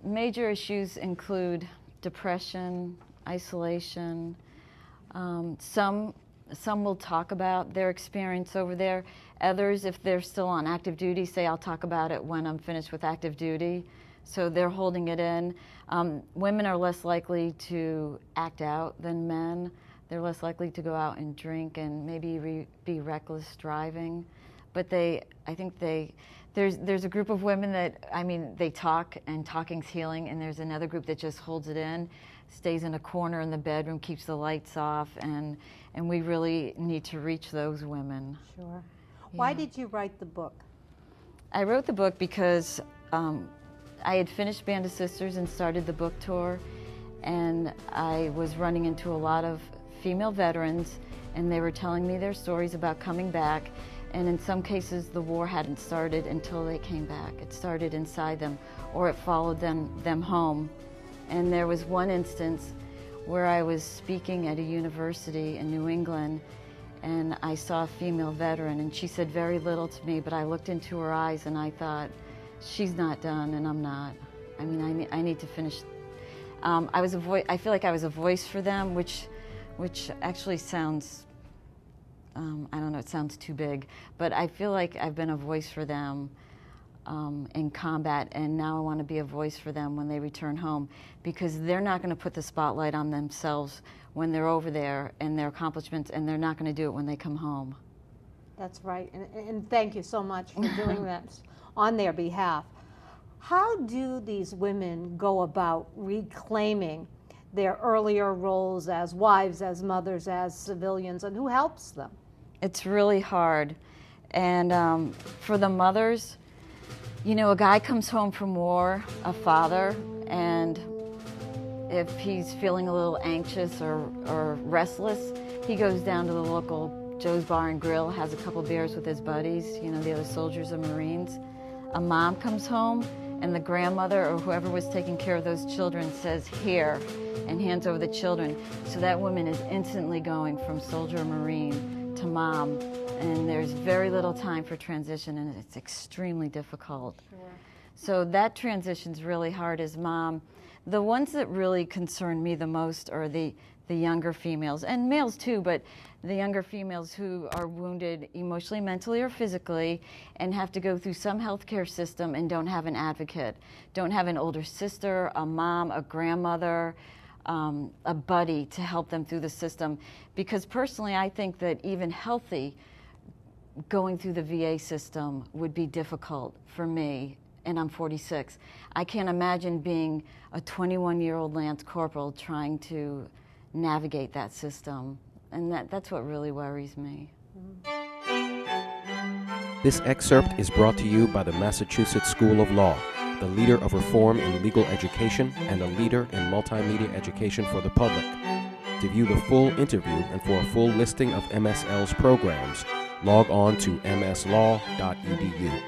major issues include depression, isolation. Some will talk about their experience over there. Others, if they're still on active duty, say, I'll talk about it when I'm finished with active duty. So they're holding it in. Women are less likely to act out than men. They're less likely to go out and drink and maybe be reckless driving. But I think there's a group of women that, I mean, they talk, and talking's healing, and there's another group that just holds it in, stays in a corner in the bedroom, keeps the lights off, and we really need to reach those women. Sure. Why did you write the book? I wrote the book because I had finished Band of Sisters and started the book tour, and I was running into a lot of female veterans, and they were telling me their stories about coming back, and in some cases the war hadn't started until they came back. It started inside them, or it followed them home. And there was one instance where I was speaking at a university in New England, and I saw a female veteran, and she said very little to me, but I looked into her eyes and I thought, she's not done, and I'm not. I mean, I need to finish. I feel like I was a voice for them, which actually sounds, I don't know, it sounds too big, but I feel like I've been a voice for them in combat, and now I want to be a voice for them when they return home, because they're not going to put the spotlight on themselves when they're over there and their accomplishments, and they're not going to do it when they come home. That's right, and thank you so much for doing that on their behalf. How do these women go about reclaiming their earlier roles as wives, as mothers, as civilians, and who helps them? It's really hard. And for the mothers, you know, a guy comes home from war, a father, and if he's feeling a little anxious or restless, he goes down to the local Joe's Bar and Grill, has a couple beers with his buddies, you know, the other soldiers and Marines. A mom comes home, and the grandmother or whoever was taking care of those children says, "Here," and hands over the children. So that woman is instantly going from soldier or Marine to mom, and there's very little time for transition, and it's extremely difficult. Sure. So that transition's really hard as mom. The ones that really concern me the most are the younger females, and males too, but the younger females who are wounded emotionally, mentally, or physically, and have to go through some healthcare system and don't have an advocate, don't have an older sister, a mom, a grandmother, a buddy to help them through the system. Because personally, I think that even healthy, going through the VA system would be difficult for me, and I'm 46. I can't imagine being a 21-year-old Lance Corporal trying to navigate that system, and that's what really worries me. This excerpt is brought to you by the Massachusetts School of Law, the leader of reform in legal education and a leader in multimedia education for the public. To view the full interview and for a full listing of MSL's programs, log on to mslaw.edu.